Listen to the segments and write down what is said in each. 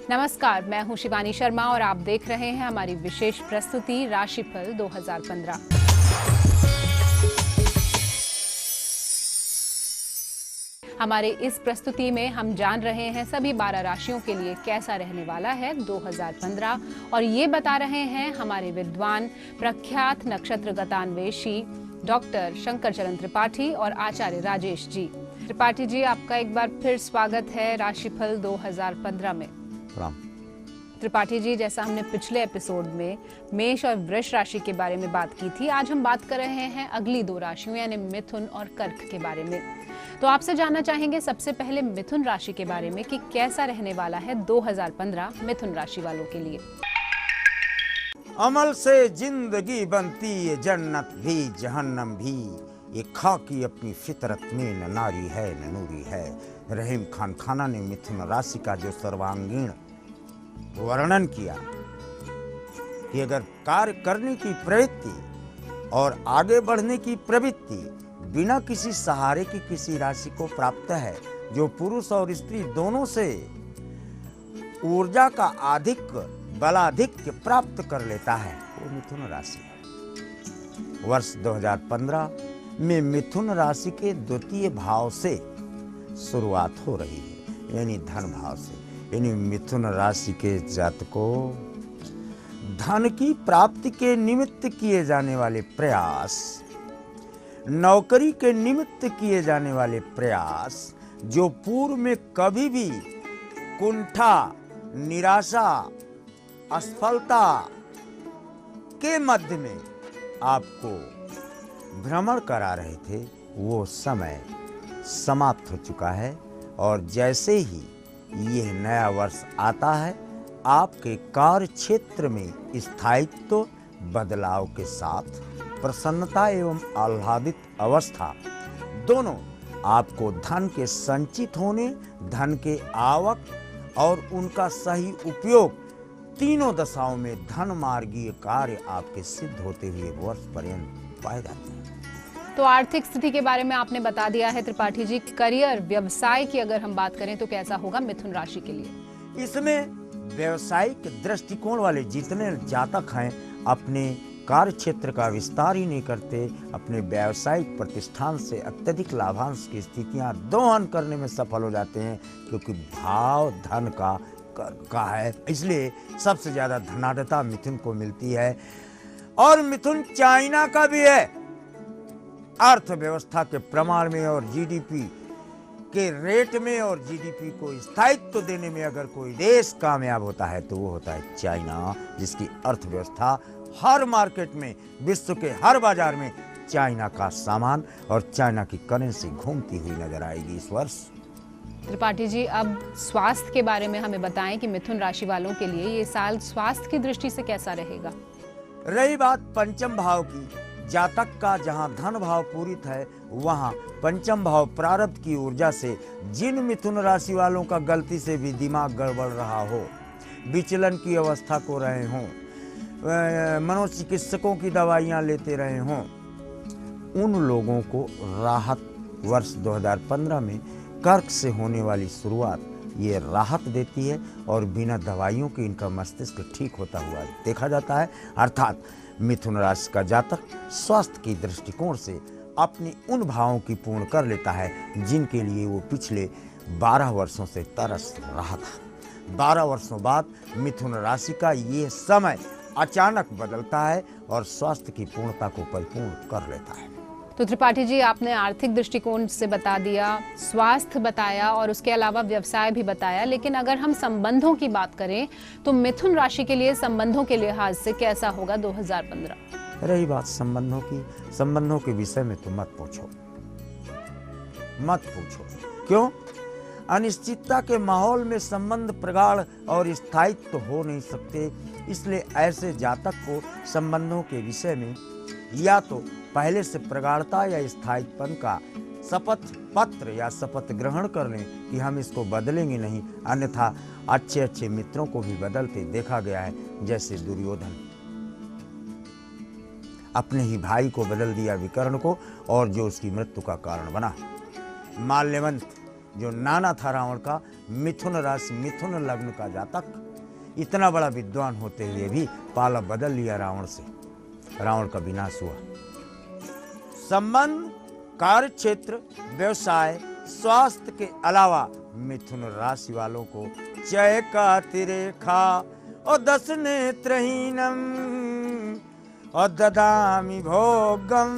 नमस्कार, मैं हूं शिवानी शर्मा और आप देख रहे हैं हमारी विशेष प्रस्तुति राशिफल 2015। हमारे इस प्रस्तुति में हम जान रहे हैं सभी 12 राशियों के लिए कैसा रहने वाला है 2015 और ये बता रहे हैं हमारे विद्वान प्रख्यात नक्षत्र गतान्वेषी डॉक्टर शंकर चरण त्रिपाठी और आचार्य राजेश जी। त्रिपाठी जी, आपका एक बार फिर स्वागत है राशिफल 2015 में। त्रिपाठी जी, जैसा हमने पिछले एपिसोड में मेष और वृष राशि के बारे में बात की थी, आज हम बात कर रहे हैं अगली 2 राशियों यानी मिथुन और कर्क के बारे में। तो आपसे जानना चाहेंगे सबसे पहले मिथुन राशि के बारे में कि कैसा रहने वाला है 2015 मिथुन राशि वालों के लिए। अमल से जिंदगी बनती है जन्नत भी जहन्नम भी, ये खाकी अपनी फितरत में न नारी है न नूरी है। रहीम खान खाना ने मिथुन राशि का जो सर्वांगीण वर्णन किया कि अगर कार्य करने की प्रवृत्ति और आगे बढ़ने की प्रवृत्ति बिना किसी सहारे की किसी राशि को प्राप्त है, जो पुरुष और स्त्री दोनों से ऊर्जा का अधिक बलाधिक्य प्राप्त कर लेता है, वो मिथुन राशि है। वर्ष 2015 में मिथुन राशि के द्वितीय भाव से शुरुआत हो रही है, यानी धन भाव से। यानी मिथुन राशि के जातकों, धन की प्राप्ति के निमित्त किए जाने वाले प्रयास, नौकरी के निमित्त किए जाने वाले प्रयास, जो पूर्व में कभी भी कुंठा, निराशा, असफलता के मध्य में आपको भ्रमण करा रहे थे, वो समय समाप्त हो चुका है। और जैसे ही यह नया वर्ष आता है, आपके कार्य क्षेत्र में स्थायित्व बदलाव के साथ प्रसन्नता एवं आह्लादित अवस्था दोनों आपको धन के संचित होने, धन के आवक और उनका सही उपयोग, तीनों दशाओं में धन मार्गीय कार्य आपके सिद्ध होते हुए वर्ष पर्यंत पाए जाते हैं। तो आर्थिक स्थिति के बारे में आपने बता दिया है त्रिपाठी जी। करियर, व्यवसाय की अगर हम बात करें तो कैसा होगा मिथुन राशि के लिए? इसमें व्यवसायिक दृष्टिकोण वाले जितने जातक हैं, अपने कार्य क्षेत्र का विस्तार ही नहीं करते, अपने व्यावसायिक प्रतिष्ठान से अत्यधिक लाभांश की स्थितियां दोहन करने में सफल हो जाते हैं, क्योंकि भाव धन का है। इसलिए सबसे ज्यादा धनाढ़ता मिथुन को मिलती है। और मिथुन चाइना का भी है। अर्थव्यवस्था के प्रमाण में और जीडीपी के रेट में और जीडीपी को स्थायित्व देने में अगर कोई देश कामयाब होता है तो वो होता है चाइना, जिसकी अर्थव्यवस्था हर मार्केट में, विश्व के हर बाजार में चाइना का सामान और चाइना की करेंसी घूमती हुई नजर आएगी इस वर्ष। त्रिपाठी जी, अब स्वास्थ्य के बारे में हमें बताएं कि मिथुन राशि वालों के लिए ये साल स्वास्थ्य की दृष्टि से कैसा रहेगा? रही बात पंचम भाव की, जातक का जहां धन भाव पूरित है, वहां पंचम भाव प्रारब्ध की ऊर्जा से जिन मिथुन राशि वालों का गलती से भी दिमाग गड़बड़ रहा हो, विचलन की अवस्था को रहे हों, मनोचिकित्सकों की दवाइयां लेते रहे हों, उन लोगों को राहत वर्ष 2015 में कर्क से होने वाली शुरुआत ये राहत देती है और बिना दवाइयों के इनका मस्तिष्क ठीक होता हुआ देखा जाता है। अर्थात मिथुन राशि का जातक स्वास्थ्य की दृष्टिकोण से अपनी उन भावों की पूर्ण कर लेता है जिनके लिए वो पिछले 12 वर्षों से तरस रहा था। 12 वर्षों बाद मिथुन राशि का ये समय अचानक बदलता है और स्वास्थ्य की पूर्णता को परिपूर्ण कर लेता है। तो त्रिपाठी जी, आपने आर्थिक दृष्टिकोण से बता दिया, स्वास्थ्य बताया और उसके अलावा व्यवसाय भी बताया, लेकिन अगर हम संबंधों की बात करें तो मिथुन राशि के लिए संबंधों के लिहाज से कैसा होगा 2015? रही बात संबंधों की, संबंधों के विषय में तो मत पूछो। क्यों? अनिश्चितता के माहौल में संबंध प्रगाढ़ और स्थायित्व हो नहीं सकते। इसलिए ऐसे जातक को संबंधों के विषय में या तो पहले से प्रगाढ़ता या स्थायित्वपन का शपथ पत्र या शपथ ग्रहण कर लें कि हम इसको बदलेंगे नहीं, अन्यथा अच्छे अच्छे मित्रों को भी बदलते देखा गया है। जैसे दुर्योधन अपने ही भाई को बदल दिया विकर्ण को, और जो उसकी मृत्यु का कारण बना। माल्यवंत जो नाना था रावण का, मिथुन राशि मिथुन लग्न का जातक इतना बड़ा विद्वान होते हुए भी पाला बदल लिया रावण से, रावण का विनाश हुआ। संबंध, कार्य क्षेत्र, व्यवसाय, स्वास्थ्य के अलावा मिथुन राशि वालों को चय का तिरेखा और 10 नेत्रहीनम और ददामी भोगम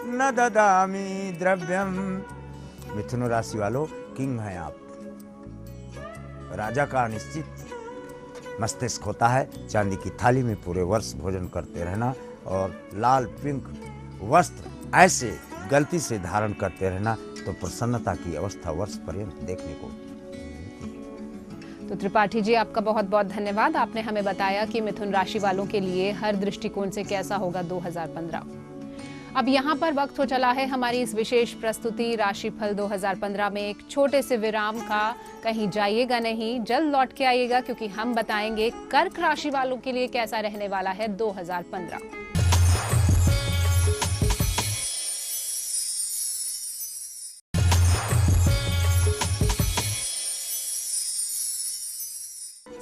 न ददामी द्रव्यम। मिथुन राशि वालों, किंग हैं आप, राजा का निश्चित मस्तिष्क होता है। चांदी की थाली में पूरे वर्ष भोजन करते रहना और लाल पिंक वस्त्र ऐसे गलती से धारण करते रहना तो प्रसन्नता की अवस्था वर्ष पर्यंत देखने को मिलती है। तो त्रिपाठी जी, आपका बहुत बहुत धन्यवाद। आपने हमें बताया कि मिथुन राशि वालों के लिए हर दृष्टिकोण से कैसा होगा 2015। अब यहाँ पर वक्त हो चला है हमारी इस विशेष प्रस्तुति राशिफल 2015 में एक छोटे से विराम का। कहीं जाइएगा नहीं, जल्द लौट के आइएगा, क्योंकि हम बताएंगे कर्क राशि वालों के लिए कैसा रहने वाला है 2015।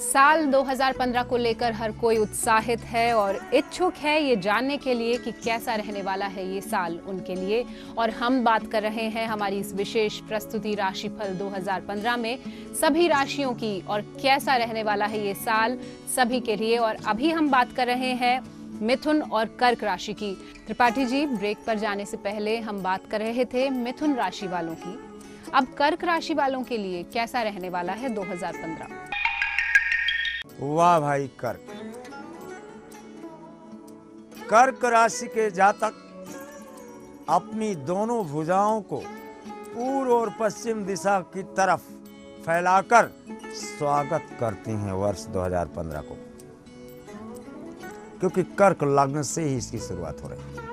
साल 2015 को लेकर हर कोई उत्साहित है और इच्छुक है ये जानने के लिए कि कैसा रहने वाला है ये साल उनके लिए। और हम बात कर रहे हैं हमारी इस विशेष प्रस्तुति राशिफल 2015 में सभी राशियों की और कैसा रहने वाला है ये साल सभी के लिए। और अभी हम बात कर रहे हैं मिथुन और कर्क राशि की। त्रिपाठी जी, ब्रेक पर जाने से पहले हम बात कर रहे थे मिथुन राशि वालों की। अब कर्क राशि वालों के लिए कैसा रहने वाला है 2015? वाह भाई, कर्क राशि के जातक अपनी दोनों भुजाओं को पूर्व और पश्चिम दिशा की तरफ फैलाकर स्वागत करते हैं वर्ष 2015 को, क्योंकि कर्क लग्न से ही इसकी शुरुआत हो रही है।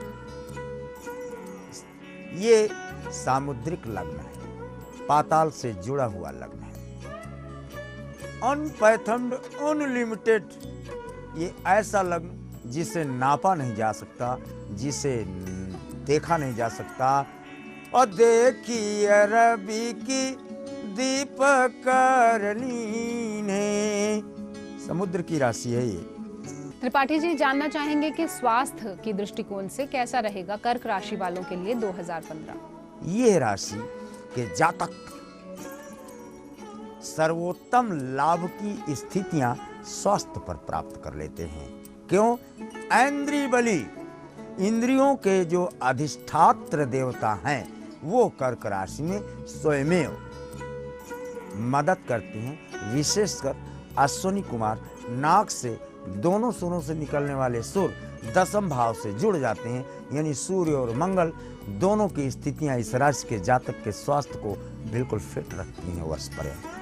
ये सामुद्रिक लग्न है, पाताल से जुड़ा हुआ लग्न है, अनपैथम्ड, अनलिमिटेड। ये ऐसा लग्न जिसे नापा नहीं जा सकता, जिसे देखा नहीं जा सकता। और देखिए रवि की दीपक ने, समुद्र की राशि है ये। त्रिपाठी जी, जानना चाहेंगे कि स्वास्थ्य की दृष्टिकोण से कैसा रहेगा कर्क राशि वालों के लिए 2015? ये राशि के जातक सर्वोत्तम लाभ की स्थितियां स्वास्थ्य पर प्राप्त कर लेते हैं। क्यों? इंद्रिय बली, इंद्रियों के जो अधिष्ठात्र देवता हैं वो कर्क राशि में स्वयमेव मदद करते हैं। विशेषकर अश्विनी कुमार नाक से दोनों सुरों से निकलने वाले सुर 10वें भाव से जुड़ जाते हैं, यानी सूर्य और मंगल दोनों की स्थितियां इस राशि के जातक के स्वास्थ्य को बिल्कुल फिट रखती हैं वर्ष पर्यंत।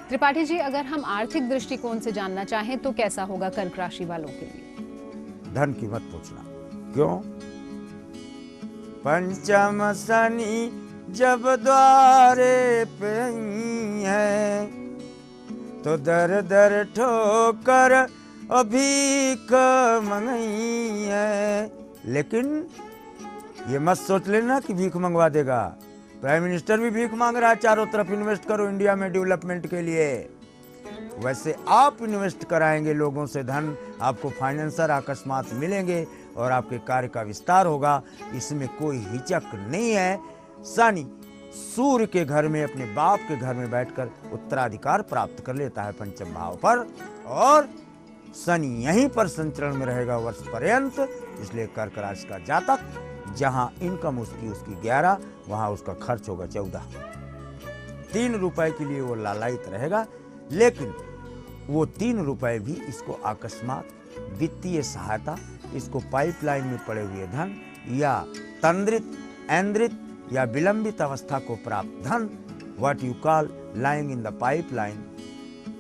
त्रिपाठी जी, अगर हम आर्थिक दृष्टिकोण से जानना चाहें तो कैसा होगा कर्क राशि वालों के लिए? धन की मत पूछना। क्यों? पंचम शनि जब द्वारे पे है तो दर दर ठोकर भीख मंगई है। लेकिन ये मत सोच लेना कि भीख मंगवा देगा। प्राइम मिनिस्टर भी भीख मांग रहा है, चारों तरफ इन्वेस्ट करो इंडिया में डेवलपमेंट के लिए। वैसे आप इन्वेस्ट कराएंगे लोगों से धन, आपको फाइनेंसर अकस्मात मिलेंगे और आपके कार्य का विस्तार होगा, इसमें कोई हिचक नहीं है। शनि सूर्य के घर में, अपने बाप के घर में बैठकर उत्तराधिकार प्राप्त कर लेता है पंचम भाव पर, और शनि यहीं पर संचरण में रहेगा वर्ष पर्यंत। इसलिए कर्क राशि का जातक जहां इनकम उसकी 11, वहां उसका खर्च होगा 14। 3 रुपए के लिए वो लालायित रहेगा, लेकिन वो 3 रुपए भी इसको अकस्मात वित्तीय सहायता, इसको पाइपलाइन में पड़े हुए धन या तंद्रित, ऐन्द्रित या विलंबित अवस्था को प्राप्त धन, what you call lying in the pipeline,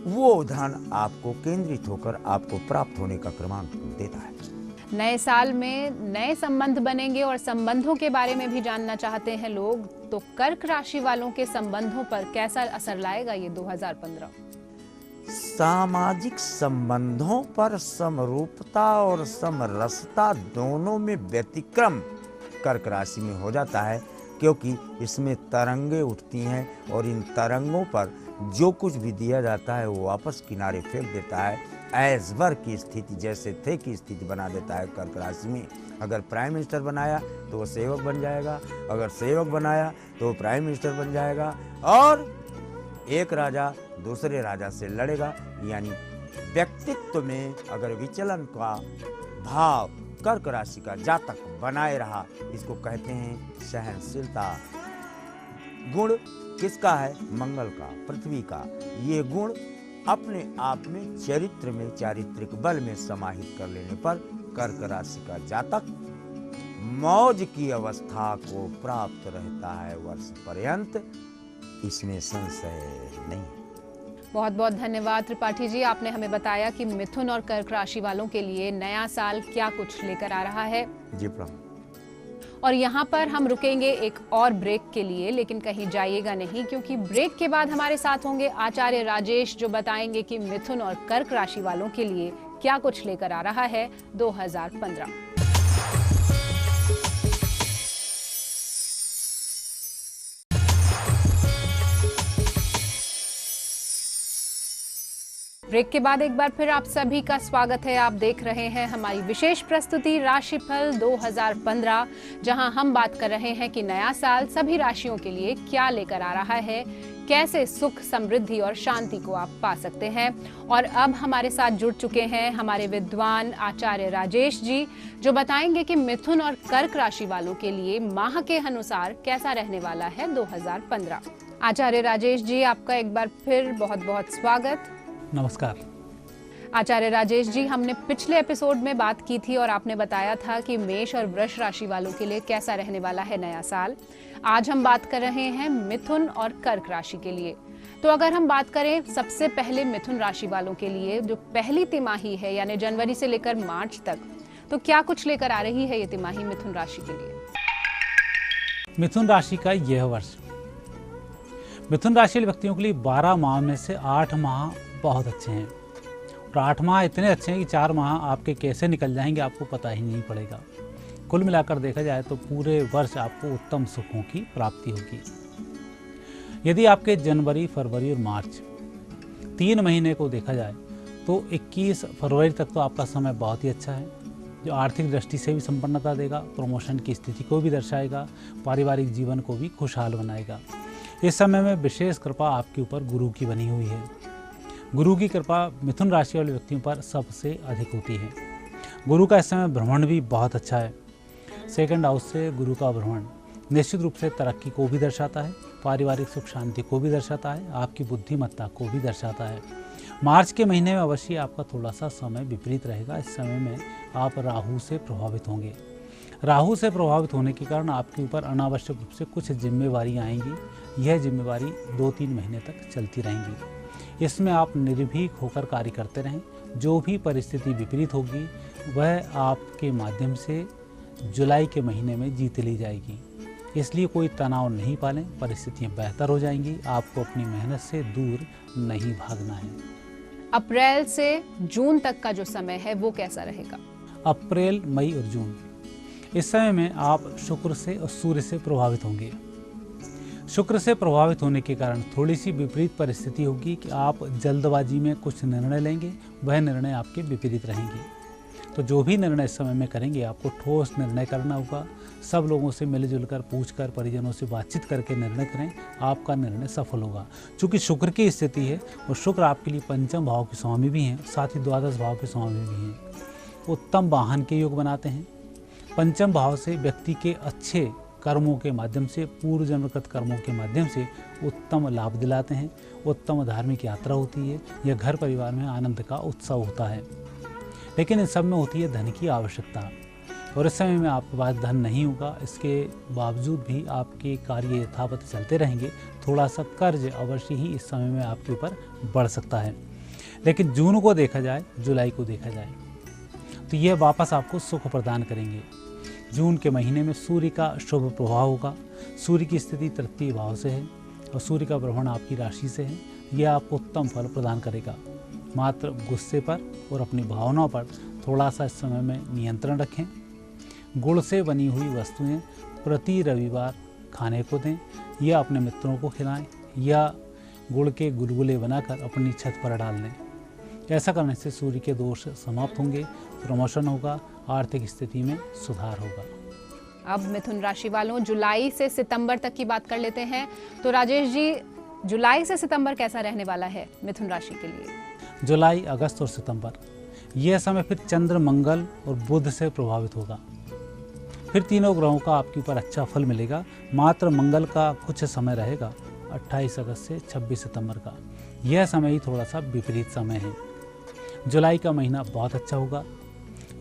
वो धन आपको केंद्रित होकर आपको प्राप्त होने का क्रमांक देता है। नए साल में नए संबंध बनेंगे और संबंधों के बारे में भी जानना चाहते हैं लोग, तो कर्क राशि वालों के संबंधों पर कैसा असर लाएगा ये 2015? सामाजिक संबंधों पर समरूपता और समरसता दोनों में व्यतिक्रम कर्क राशि में हो जाता है, क्योंकि इसमें तरंगे उठती हैं और इन तरंगों पर जो कुछ भी दिया जाता है वो वापस किनारे फेंक देता है। ऐश्वर्य की स्थिति जैसे थे की स्थिति बना देता है कर्क राशि में। अगर प्राइम मिनिस्टर बनाया तो वो सेवक बन जाएगा, अगर सेवक बनाया तो वो प्राइम मिनिस्टर बन जाएगा, और एक राजा दूसरे राजा से लड़ेगा। यानी व्यक्तित्व में अगर विचलन का भाव कर्क राशि का जातक बनाए रहा, इसको कहते हैं सहनशीलता। गुण किसका है? मंगल का, पृथ्वी का। ये गुण अपने आप में चरित्र में, चारित्रिक बल में समाहित कर लेने पर कर्क राशि का जातक मौज की अवस्था को प्राप्त रहता है वर्ष पर्यंत, इसमें संशय नहीं। बहुत बहुत धन्यवाद त्रिपाठी जी, आपने हमें बताया कि मिथुन और कर्क राशि वालों के लिए नया साल क्या कुछ लेकर आ रहा है। जी प्रणाम। और यहाँ पर हम रुकेंगे एक और ब्रेक के लिए, लेकिन कहीं जाइएगा नहीं, क्योंकि ब्रेक के बाद हमारे साथ होंगे आचार्य राजेश, जो बताएंगे कि मिथुन और कर्क राशि वालों के लिए क्या कुछ लेकर आ रहा है 2015। ब्रेक के बाद एक बार फिर आप सभी का स्वागत है। आप देख रहे हैं हमारी विशेष प्रस्तुति राशिफल 2015, जहां हम बात कर रहे हैं कि नया साल सभी राशियों के लिए क्या लेकर आ रहा है, कैसे सुख, समृद्धि और शांति को आप पा सकते हैं। और अब हमारे साथ जुड़ चुके हैं हमारे विद्वान आचार्य राजेश जी, जो बताएंगे कि मिथुन और कर्क राशि वालों के लिए माह के अनुसार कैसा रहने वाला है 2015। आचार्य राजेश जी, आपका एक बार फिर बहुत बहुत स्वागत। नमस्कार। आचार्य राजेश जी, हमने पिछले एपिसोड में बात की थी और आपने बताया था कि मेष और वृष राशि वालों के लिए कैसा रहने वाला है नया साल। आज हम बात कर रहे हैं मिथुन और कर्क राशि के लिए। तो अगर हम बात करें सबसे पहले मिथुन राशि वालों के लिए, जो पहली तिमाही है यानी जनवरी से लेकर मार्च तक, तो क्या कुछ लेकर आ रही है ये तिमाही मिथुन राशि के लिए? मिथुन राशि का यह वर्ष मिथुन राशि व्यक्तियों के लिए 12 माह में से 8 माह बहुत अच्छे हैं, और 8 माह इतने अच्छे हैं कि 4 माह आपके कैसे निकल जाएंगे आपको पता ही नहीं पड़ेगा। कुल मिलाकर देखा जाए तो पूरे वर्ष आपको उत्तम सुखों की प्राप्ति होगी। यदि आपके जनवरी, फरवरी और मार्च 3 महीने को देखा जाए तो 21 फरवरी तक तो आपका समय बहुत ही अच्छा है, जो आर्थिक दृष्टि से भी संपन्नता देगा, प्रमोशन की स्थिति को भी दर्शाएगा, पारिवारिक जीवन को भी खुशहाल बनाएगा। इस समय में विशेष कृपा आपके ऊपर गुरु की बनी हुई है। गुरु की कृपा मिथुन राशि वाले व्यक्तियों पर सबसे अधिक होती है। गुरु का इस समय भ्रमण भी बहुत अच्छा है। सेकंड हाउस से गुरु का भ्रमण निश्चित रूप से तरक्की को भी दर्शाता है, पारिवारिक सुख शांति को भी दर्शाता है, आपकी बुद्धिमत्ता को भी दर्शाता है। मार्च के महीने में अवश्य आपका थोड़ा सा समय विपरीत रहेगा। इस समय में आप राहु से प्रभावित होंगे। राहु से प्रभावित होने के कारण आपके ऊपर अनावश्यक रूप से कुछ जिम्मेवारियाँ आएंगी। यह जिम्मेवारी 2-3 महीने तक चलती रहेंगी। इसमें आप निर्भीक होकर कार्य करते रहें। जो भी परिस्थिति विपरीत होगी वह आपके माध्यम से जुलाई के महीने में जीत ली जाएगी। इसलिए कोई तनाव नहीं पालें, परिस्थितियां बेहतर हो जाएंगी। आपको अपनी मेहनत से दूर नहीं भागना है। अप्रैल से जून तक का जो समय है वो कैसा रहेगा? अप्रैल, मई और जून, इस समय में आप शुक्र से और सूर्य से प्रभावित होंगे। शुक्र से प्रभावित होने के कारण थोड़ी सी विपरीत परिस्थिति होगी कि आप जल्दबाजी में कुछ निर्णय लेंगे, वह निर्णय आपके विपरीत रहेंगे। तो जो भी निर्णय इस समय में करेंगे आपको ठोस निर्णय करना होगा। सब लोगों से मिलजुल कर, पूछ कर, परिजनों से बातचीत करके निर्णय करें, आपका निर्णय सफल होगा। चूँकि शुक्र की स्थिति है और शुक्र आपके लिए पंचम भाव के स्वामी भी हैं, साथ ही द्वादश भाव के स्वामी भी हैं। उत्तम वाहन के योग बनाते हैं। पंचम भाव से व्यक्ति के अच्छे कर्मों के माध्यम से, पूर्व जन्मगत कर्मों के माध्यम से उत्तम लाभ दिलाते हैं। उत्तम धार्मिक यात्रा होती है या घर परिवार में आनंद का उत्सव होता है। लेकिन इन सब में होती है धन की आवश्यकता, और इस समय में आपके पास धन नहीं होगा। इसके बावजूद भी आपके कार्य यथावत चलते रहेंगे। थोड़ा सा कर्ज अवश्य ही इस समय में आपके ऊपर बढ़ सकता है। लेकिन जून को देखा जाए, जुलाई को देखा जाए तो यह वापस आपको सुख प्रदान करेंगे। जून के महीने में सूर्य का शुभ प्रभाव होगा। सूर्य की स्थिति तृतीय भाव से है और सूर्य का भ्रमण आपकी राशि से है। यह आपको उत्तम फल प्रदान करेगा। मात्र गुस्से पर और अपनी भावनाओं पर थोड़ा सा इस समय में नियंत्रण रखें। गुड़ से बनी हुई वस्तुएं प्रति रविवार खाने को दें या अपने मित्रों को खिलाएं, या गुड़ के गुलगुले बनाकर अपनी छत पर डाल लें। ऐसा करने से सूर्य के दोष समाप्त होंगे, प्रमोशन होगा, आर्थिक स्थिति में सुधार होगा। अब मिथुन राशि वालों, जुलाई से सितंबर तक की बात कर लेते हैं। तो राजेश जी, जुलाई से सितंबर कैसा रहने वाला है मिथुन राशि के लिए? जुलाई, अगस्त और सितंबर, यह समय फिर चंद्र, मंगल और बुध से प्रभावित होगा। फिर तीनों ग्रहों का आपके ऊपर अच्छा फल मिलेगा। मात्र मंगल का कुछ समय रहेगा 28 अगस्त से 26 सितंबर का। यह समय ही थोड़ा सा विपरीत समय है। जुलाई का महीना बहुत अच्छा होगा,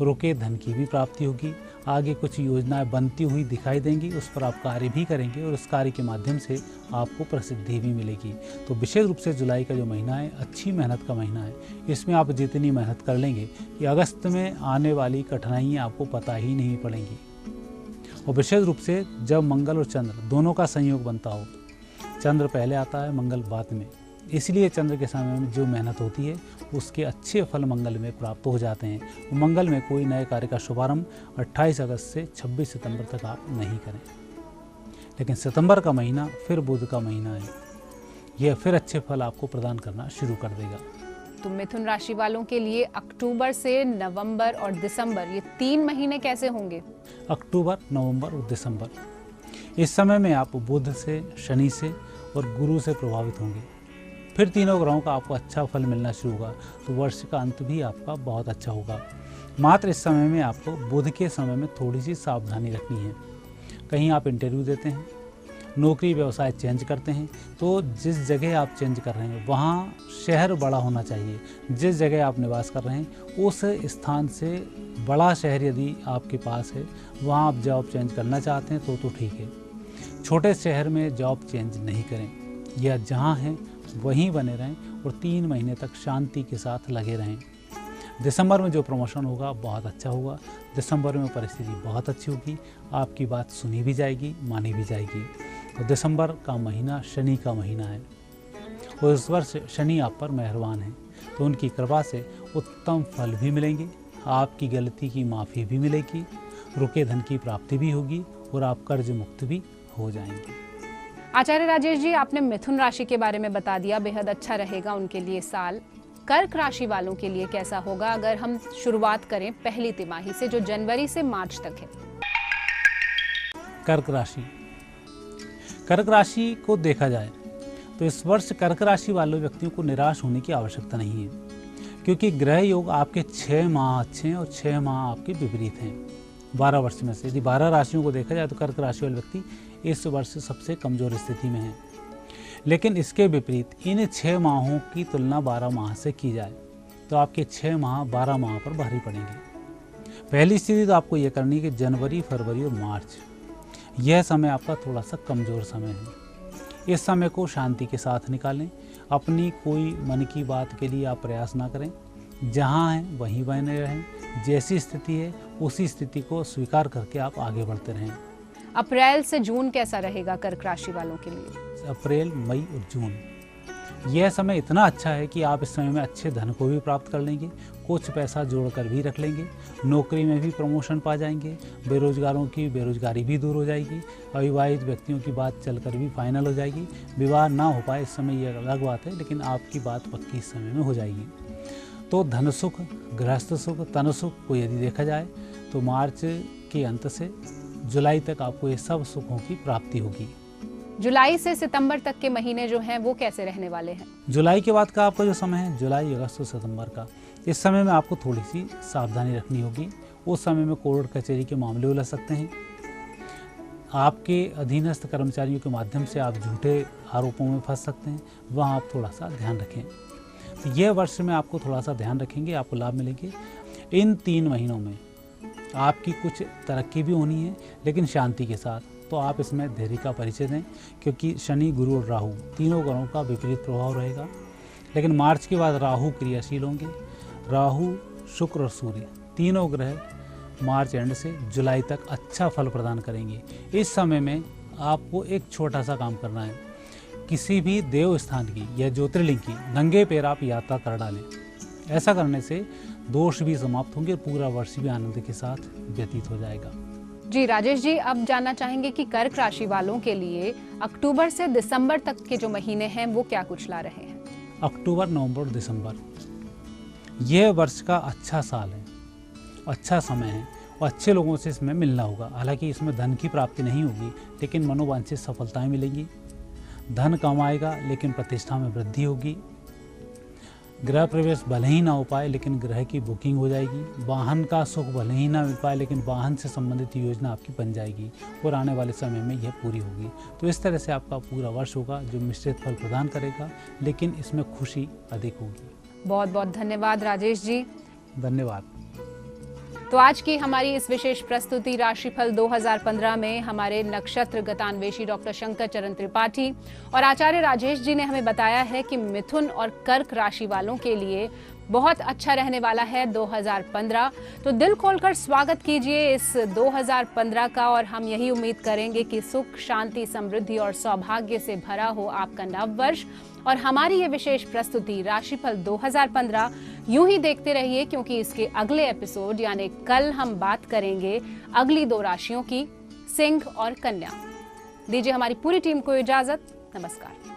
रुके धन की भी प्राप्ति होगी, आगे कुछ योजनाएं बनती हुई दिखाई देंगी, उस पर आप कार्य भी करेंगे और उस कार्य के माध्यम से आपको प्रसिद्धि भी मिलेगी। तो विशेष रूप से जुलाई का जो महीना है अच्छी मेहनत का महीना है। इसमें आप जितनी मेहनत कर लेंगे कि अगस्त में आने वाली कठिनाइयाँ आपको पता ही नहीं पड़ेंगी। और विशेष रूप से जब मंगल और चंद्र दोनों का संयोग बनता हो, चंद्र पहले आता है, मंगल बाद में, इसलिए चंद्र के समय में जो मेहनत होती है उसके अच्छे फल मंगल में प्राप्त हो जाते हैं। मंगल में कोई नए कार्य का शुभारंभ 28 अगस्त से 26 सितंबर तक आप नहीं करें। लेकिन सितंबर का महीना फिर बुध का महीना है, यह फिर अच्छे फल आपको प्रदान करना शुरू कर देगा। तो मिथुन राशि वालों के लिए अक्टूबर से नवंबर और दिसंबर, ये 3 महीने कैसे होंगे? अक्टूबर, नवंबर और दिसंबर, इस समय में आप बुध से, शनि से और गुरु से प्रभावित होंगे। फिर तीनों ग्रहों का आपको अच्छा फल मिलना शुरू होगा। तो वर्ष का अंत भी आपका बहुत अच्छा होगा। मात्र इस समय में आपको बुध के समय में थोड़ी सी सावधानी रखनी है। कहीं आप इंटरव्यू देते हैं, नौकरी व्यवसाय चेंज करते हैं, तो जिस जगह आप चेंज कर रहे हैं वहाँ शहर बड़ा होना चाहिए। जिस जगह आप निवास कर रहे हैं उस स्थान से बड़ा शहर यदि आपके पास है, वहाँ आप जॉब चेंज करना चाहते हैं तो ठीक है। छोटे शहर में जॉब चेंज नहीं करें, या जहाँ हैं वहीं बने रहें और 3 महीने तक शांति के साथ लगे रहें। दिसंबर में जो प्रमोशन होगा बहुत अच्छा होगा। दिसंबर में परिस्थिति बहुत अच्छी होगी, आपकी बात सुनी भी जाएगी, मानी भी जाएगी। तो दिसंबर का महीना शनि का महीना है और इस वर्ष शनि आप पर मेहरबान है, तो उनकी कृपा से उत्तम फल भी मिलेंगे, आपकी गलती की माफ़ी भी मिलेगी, रुके धन की प्राप्ति भी होगी और आप कर्ज मुक्त भी हो जाएंगे। आचार्य राजेश जी, आपने मिथुन राशि के बारे में बता दिया, बेहद अच्छा रहेगा उनके लिए साल। कर्क राशि वालों के लिए कैसा होगा? अगर हम शुरुआत करें पहली तिमाही से, जो जनवरी से मार्च तक है। कर्क राशि, कर्क राशि को देखा जाए तो इस वर्ष कर्क राशि वाले व्यक्तियों को निराश होने की आवश्यकता नहीं है, क्योंकि ग्रह योग आपके 6 माह अच्छे हैं और 6 माह आपके विपरीत हैं 12 वर्ष में से। यदि 12 राशियों को देखा जाए तो कर्क राशि वाले व्यक्ति इस वर्ष सबसे कमजोर स्थिति में है। लेकिन इसके विपरीत इन 6 माहों की तुलना 12 माह से की जाए तो आपके 6 माह 12 माह पर भारी पड़ेंगे। पहली स्थिति तो आपको यह करनी है कि जनवरी, फरवरी और मार्च, यह समय आपका थोड़ा सा कमज़ोर समय है। इस समय को शांति के साथ निकालें। अपनी कोई मन की बात के लिए आप प्रयास ना करें, जहाँ हैं वहीं बने रहें। जैसी स्थिति है उसी स्थिति को स्वीकार करके आप आगे बढ़ते रहें। अप्रैल से जून कैसा रहेगा कर्क राशि वालों के लिए? अप्रैल, मई और जून, यह समय इतना अच्छा है कि आप इस समय में अच्छे धन को भी प्राप्त कर लेंगे, कुछ पैसा जोड़कर भी रख लेंगे, नौकरी में भी प्रमोशन पा जाएंगे, बेरोजगारों की बेरोजगारी भी दूर हो जाएगी, अविवाहित व्यक्तियों की बात चलकर भी फाइनल हो जाएगी। विवाह ना हो पाए इस समय यह अलग बात है, लेकिन आपकी बात पक्की इस समय में हो जाएगी। तो धन सुख, गृहस्थ सुख, तन सुख को यदि देखा जाए तो मार्च के अंत से जुलाई तक आपको ये सब सुखों की प्राप्ति होगी। जुलाई से सितंबर तक के महीने जो हैं वो कैसे रहने वाले हैं? जुलाई के बाद का आपका जो समय है, जुलाई, अगस्त और सितंबर का, इस समय में आपको थोड़ी सी सावधानी रखनी होगी। उस समय में कोर्ट कचहरी के मामले उलझ सकते हैं। आपके अधीनस्थ कर्मचारियों के माध्यम से आप झूठे आरोपों में फंस सकते हैं, वहाँ आप थोड़ा सा ध्यान रखें। तो यह वर्ष में आपको थोड़ा सा ध्यान रखेंगे, आपको लाभ मिलेंगे। इन 3 महीनों में आपकी कुछ तरक्की भी होनी है, लेकिन शांति के साथ। तो आप इसमें धैर्य का परिचय दें, क्योंकि शनि, गुरु और राहु तीनों ग्रहों का विपरीत प्रभाव रहेगा। लेकिन मार्च के बाद राहु क्रियाशील होंगे। राहु, शुक्र और सूर्य तीनों ग्रह मार्च एंड से जुलाई तक अच्छा फल प्रदान करेंगे। इस समय में आपको एक छोटा सा काम करना है, किसी भी देव स्थान की या ज्योतिर्लिंग की नंगे पैर आप यात्रा कर डालें। ऐसा करने से दोष भी समाप्त होंगे और पूरा वर्ष भी आनंद के साथ व्यतीत हो जाएगा। जी राजेश जी, अब जानना चाहेंगे कि कर्क राशि वालों के लिए अक्टूबर से दिसंबर तक के जो महीने हैं वो क्या कुछ ला रहे हैं। अक्टूबर, नवंबर, दिसंबर यह वर्ष का अच्छा साल है, अच्छा समय है और अच्छे लोगों से इसमें मिलना होगा। हालांकि इसमें धन की प्राप्ति नहीं होगी, लेकिन मनोवांछित सफलताएं मिलेंगी। धन कमाएगा लेकिन प्रतिष्ठा में वृद्धि होगी। गृह प्रवेश भले ही ना हो पाए लेकिन गृह की बुकिंग हो जाएगी। वाहन का सुख भले ही ना मिल पाए लेकिन वाहन से संबंधित योजना आपकी बन जाएगी और आने वाले समय में यह पूरी होगी। तो इस तरह से आपका पूरा वर्ष होगा जो मिश्रित फल प्रदान करेगा, लेकिन इसमें खुशी अधिक होगी। बहुत बहुत धन्यवाद राजेश जी। धन्यवाद। तो आज की हमारी इस विशेष प्रस्तुति राशिफल 2015 में हमारे नक्षत्र गतान्वेषी डॉक्टर शंकर चरण त्रिपाठी और आचार्य राजेश जी ने हमें बताया है कि मिथुन और कर्क राशि वालों के लिए बहुत अच्छा रहने वाला है 2015। तो दिल खोलकर स्वागत कीजिए इस 2015 का और हम यही उम्मीद करेंगे कि सुख, शांति, समृद्धि और सौभाग्य से भरा हो आपका नव वर्ष। और हमारी ये विशेष प्रस्तुति राशिफल 2015 यूं ही देखते रहिए, क्योंकि इसके अगले एपिसोड यानी कल हम बात करेंगे अगली 2 राशियों की, सिंह और कन्या। दीजिए हमारी पूरी टीम को इजाजत। नमस्कार।